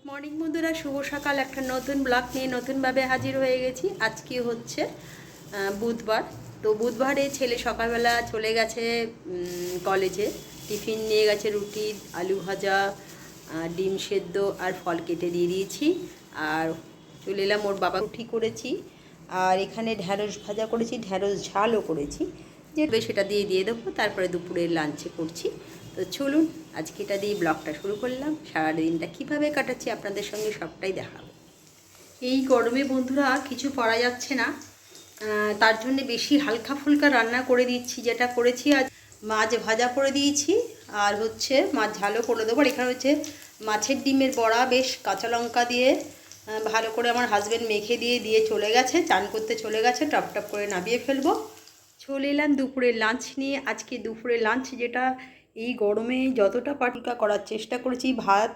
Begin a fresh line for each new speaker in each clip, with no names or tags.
Morning বন্ধুরা, শুভ সকাল। একটা নতুন ব্লগ নিয়ে নতুনভাবে হাজির হয়ে গেছি। আজকে হচ্ছে বুধবার। তো বুধবারে ছেলে সকালবেলা চলে গেছে কলেজে। টিফিন নিয়ে গেছে, রুটি, আলু ভাজা, ডিম সেদ্ধ আর ফল কেটে দিয়ে দিয়েছি। আর চলে এলাম, ওর বাবা রুটি করেছি আর এখানে ঢ্যাঁড়স ভাজা করেছি, ঢ্যাঁড়স ঝালও করেছি, যে সেটা দিয়ে দেবো। তারপরে দুপুরে লাঞ্চে করছি। তো চলুন আজকে এটা দিয়ে ব্লগটা শুরু করলাম। সারাদিনটা কীভাবে কাটাচ্ছি আপনাদের সঙ্গে সবটাই দেখাবো। এই গরমে বন্ধুরা কিছু করা যাচ্ছে না, তার জন্যে বেশি হালকা ফুলকা রান্না করে দিচ্ছি। যেটা করেছি আজ, মাছ ভাজা করে দিয়েছি আর হচ্ছে মাছ ঝালও করে দেবো। আর এখানে হচ্ছে মাছের ডিমের বড়া, বেশ কাঁচা লঙ্কা দিয়ে ভালো করে আমার হাজব্যান্ড মেখে দিয়ে চলে গেছে, চান করতে চলে গেছে। টপ টপ করে নামিয়ে ফেলবো। চলে এলাম দুপুরের লাঞ্চ নিয়ে। আজকে দুপুরের লাঞ্চ, যেটা এই গরমে যতটা পাটিকা করার চেষ্টা করেছি, ভাত,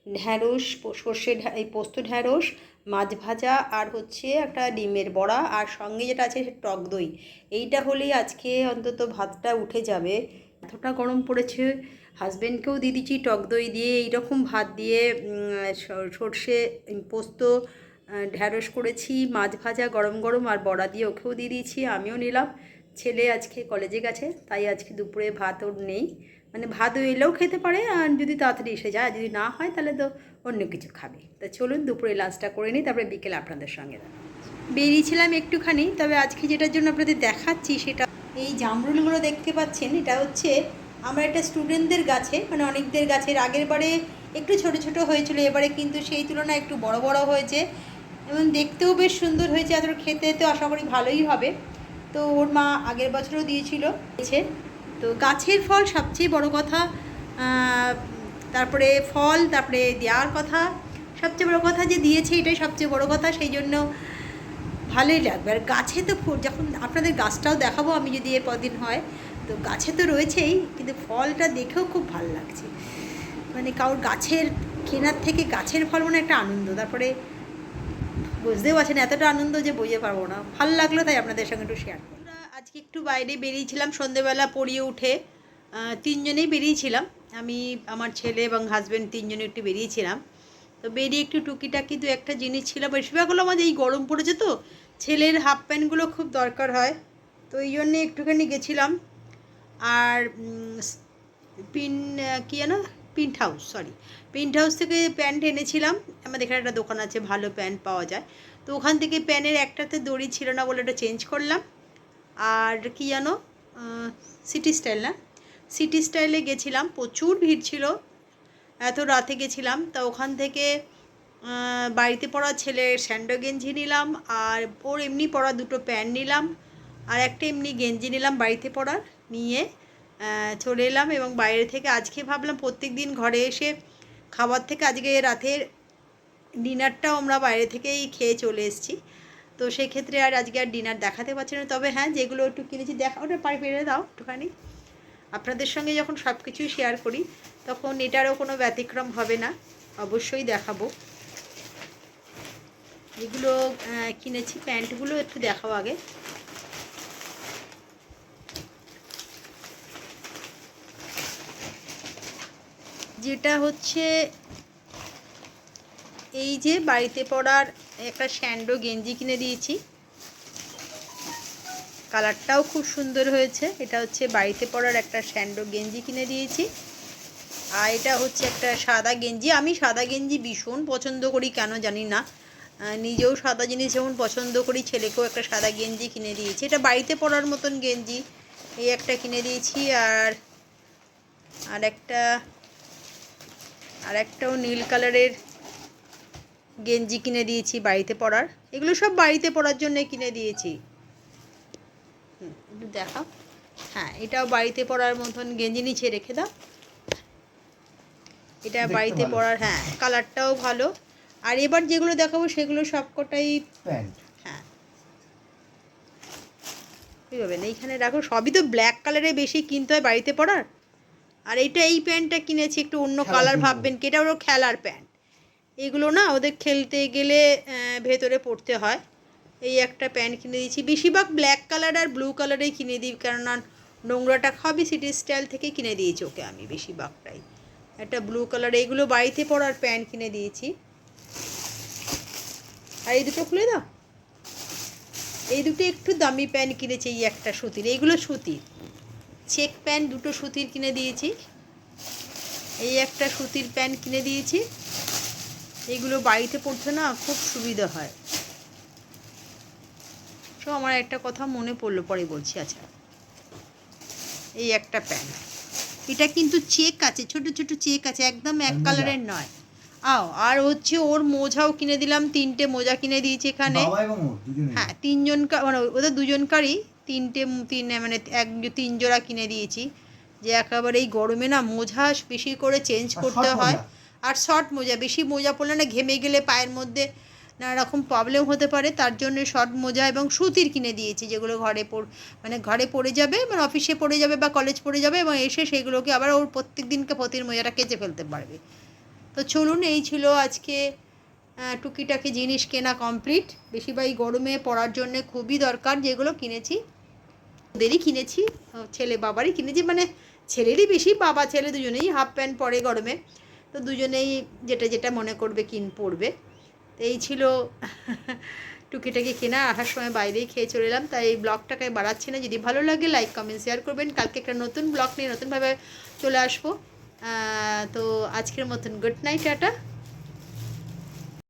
ঢ্যাঁড়স, সর্ষে এই পোস্ত ঢ্যাঁড়স, মাছ ভাজা আর হচ্ছে একটা ডিমের বড়া, আর সঙ্গে যেটা আছে টক দই। এইটা হলেই আজকে অন্তত ভাতটা উঠে যাবে। এতটা গরম পড়েছে, হাজব্যান্ডকেও দিয়ে দিচ্ছি টক দই দিয়ে। এইরকম ভাত দিয়ে সর্ষে পোস্ত ঢ্যাঁড়স করেছি, মাছ ভাজা গরম গরম আর বড়া দিয়ে ওকেও দিয়ে দিয়েছি, আমিও নিলাম। ছেলে আজকে কলেজে গেছে, তাই আজকে দুপুরে ভাত ওর নেই। মানে ভাত এলেও খেতে পারে, আর যদি তাড়াতাড়ি এসে যায়, যদি না হয় তাহলে তো অন্য কিছু খাবে। তা চলুন দুপুরে লাঞ্চটা করে নিই, তারপরে বিকেলে আপনাদের সঙ্গে বেরিয়েছিলাম একটুখানি। তবে আজকে যেটার জন্য আপনাদের দেখাচ্ছি সেটা, এই জামরুলগুলো দেখতে পাচ্ছেন, এটা হচ্ছে আমার একটা স্টুডেন্টদের গাছে, মানে অনেকদের গাছের। আগের বারে একটু ছোট ছোট হয়েছিল, এবারে কিন্তু সেই তুলনায় একটু বড় বড় হয়েছে এবং দেখতেও বেশ সুন্দর হয়েছে। আর খেতে তো আশা করি ভালোই হবে। তো ওর মা আগের বছরও দিয়েছিল। তো গাছের ফল সবচেয়ে বড় কথা, তারপরে ফল, তারপরে দেওয়ার কথা। সবচেয়ে বড় কথা যে দিয়েছে, এটাই সবচেয়ে বড় কথা। সেই জন্য ভালোই লাগবে। আর গাছে তো যখন আপনাদের গাছটাও দেখাবো আমি, যদি এর কদিন হয়। তো গাছে তো রয়েছেই, কিন্তু ফলটা দেখেও খুব ভালো লাগছে। মানে কারোর গাছের কেনার থেকে গাছের ফল মানে একটা আনন্দ। তারপরে বুঝতেও পারছেন এতটা আনন্দ যে বুঝতে পারবো না। ভালো লাগলো, তাই আপনাদের সঙ্গে একটু শেয়ার করলাম। আজকে একটু বাইরে বেরিয়েছিলাম, সন্ধেবেলা পড়িয়ে উঠে তিনজনেই বেরিয়েছিলাম। আমি, আমার ছেলে এবং হাজব্যান্ড তিনজনে একটু বেরিয়েছিলাম। তো বেরিয়ে একটু টুকিটাকি দু একটা জিনিস ছিল, বেশিরভাগ হলো আমাদের এই গরম পড়েছে তো ছেলের হাফ প্যান্টগুলো খুব দরকার হয়, তো এই জন্যে একটুখানি গেছিলাম। আর পিন কী যেন, প্রিন্ট হাউস, প্রিন্ট হাউস থেকে প্যান্ট এনেছিলাম। আমাদের এখানে একটা দোকান আছে, ভালো প্যান্ট পাওয়া যায়। তো ওখান থেকে প্যান্টের একটাতে দড়ি ছিল না বলে ওটা চেঞ্জ করলাম। আর কি জানো, সিটি স্টাইল না, সিটি স্টাইলে গেছিলাম, প্রচুর ভিড় ছিল, এত রাতে গেছিলাম। তা ওখান থেকে বাড়িতে পরা ছেলের স্যান্ডো গেঞ্জি নিলাম, আর ওর এমনি পরা দুটো প্যান্ট নিলাম, আর একটা এমনি গেঞ্জি নিলাম বাড়িতে পরার। নিয়ে চলে এলাম। এবং বাইরে থেকে আজকে ভাবলাম প্রত্যেক দিন ঘরে এসে খাবার থেকে আজকে রাতের ডিনারটাও আমরা বাইরে থেকেই খেয়ে চলে এসেছি। তো সেই ক্ষেত্রে আর আজকে আর ডিনার দেখাতে পারছি না। তবে হ্যাঁ, যেগুলো একটু কিনেছি দেখা, ওটা পেরে দাও একটুখানি। আপনাদের সঙ্গে যখন সব কিছুই শেয়ার করি, তখন এটারও কোনো ব্যতিক্রম হবে না, অবশ্যই দেখাবো। যেগুলো কিনেছি প্যান্টগুলো একটু দেখাও আগে। যেটা হচ্ছে এই যে বাড়িতে পরার একটা স্যান্ডো গেঞ্জি কিনে দিয়েছি, কালারটাও খুব সুন্দর হয়েছে। এটা হচ্ছে বাড়িতে পরার একটা স্যান্ডো গেঞ্জি কিনে দিয়েছি। আর এটা হচ্ছে একটা সাদা গেঞ্জি। আমি সাদা গেঞ্জি ভীষণ পছন্দ করি, কেন জানি না, নিজেও সাদা জিনিস যেমন পছন্দ করি, ছেলেকেও একটা সাদা গেঞ্জি কিনে দিয়েছি। এটা বাড়িতে পরার মতন গেঞ্জি, এই একটা কিনে দিয়েছি। আর একটাও নীল কালারের গেঞ্জি কিনে দিয়েছি বাড়িতে পরার। এগুলো সব বাড়িতে পরার জন্য কিনে দিয়েছি। একটু দেখা, হ্যাঁ এটাও বাড়িতে পরার মতন গেঞ্জি, নিচে রেখে দাও। এটা বাড়িতে পরার, হ্যাঁ কালারটাও ভালো। আর এবার যেগুলো দেখাবো সেগুলো সবকটাই প্যান্ট। হ্যাঁ বুঝবেন, এইখানে রাখো, সবই তো ব্ল্যাক কালারে বেশি কিনতে হয় বাড়িতে পরার। আর এই প্যান্টটা কিনেছি একটু অন্য কালার, ভাববেন কি এটা ওর খেলার প্যান্ট। এগুলো না ওদের খেলতে গেলে ভেতরে পড়তে হয়। এই একটা প্যান্ট কিনে দিয়েছি। বেশিরভাগ ব্ল্যাক কালার আর ব্লু কালারেই কিনে দিই, কেননা নোংরাটা খাবি। সিটি স্টাইল থেকে কিনে দিয়েছি ওকে আমি বেশিরভাগটাই। একটা ব্লু কালার, এইগুলো বাড়িতে পরার প্যান্ট কিনে দিয়েছি। আর এই দুটো খুলে দাও। এই দুটো একটু দামি প্যান্ট কিনেছি, এই একটা সুতির, এইগুলো সুতির চেক প্যান্ট, দুটো সুতির কিনে দিয়েছি। এই একটা সুতির প্যান্ট কিনে দিয়েছি, এইগুলো বাড়িতে পড়তে না খুব সুবিধা হয়। তো আমার একটা কথা মনে পড়লো, পরে বলছি। আচ্ছা, এই একটা প্যান্ট, এটা কিন্তু চেক আছে, ছোট ছোট চেক আছে, একদম এক কালারের নয়। আর হচ্ছে ওর মোজাও কিনে দিলাম, 3টে মোজা কিনে দিয়েছি এখানে। হ্যাঁ, তিনজনকার মানে ওদের দুজনকারই তিন মানে 3 জোড়া কিনে দিয়েছি। যে একেবারে এই গরমে না মোজা বেশি করে চেঞ্জ করতে হয়। আর শর্ট মোজা, বেশি মোজা পরলে না ঘেমে গেলে পায়ের মধ্যে নানা রকম প্রবলেম হতে পারে, তার জন্য শর্ট মোজা এবং সুতির কিনে দিয়েছি, যেগুলো ঘরে পরে যাবে, মানে অফিসে পরে যাবে বা কলেজ পরে যাবে, এবং এসে সেগুলোকে আবার ওর প্রত্যেক দিনকে প্রতির মোজাটা কেচে ফেলতে পারবে। তো চলুন, এই ছিল আজকে টুকিটাকি জিনিস কেনা কমপ্লিট। বেশিরভাগ গরমে পরার জন্য খুবই দরকার, যেগুলো কিনেছি ওদেরই কিনেছি, ছেলে বাবারই কিনেছি, মানে ছেলেরই বেশি, বাবা ছেলে দুজনেই হাফ প্যান্ট পরে গরমে, তো দুজনেই যেটা যেটা মনে করবে পরবে। তো এই ছিল টুকিটাকি কেনা, আসার সময় বাইরেই খেয়ে চলে এলাম, তাই এই ব্লগটাকে বাড়াচ্ছি না। যদি ভালো লাগে লাইক কমেন্ট শেয়ার করবেন। কালকে একটা নতুন ব্লগ নিয়ে নতুনভাবে চলে আসবো। তো আজকের মতন গুড নাইট, টাটা।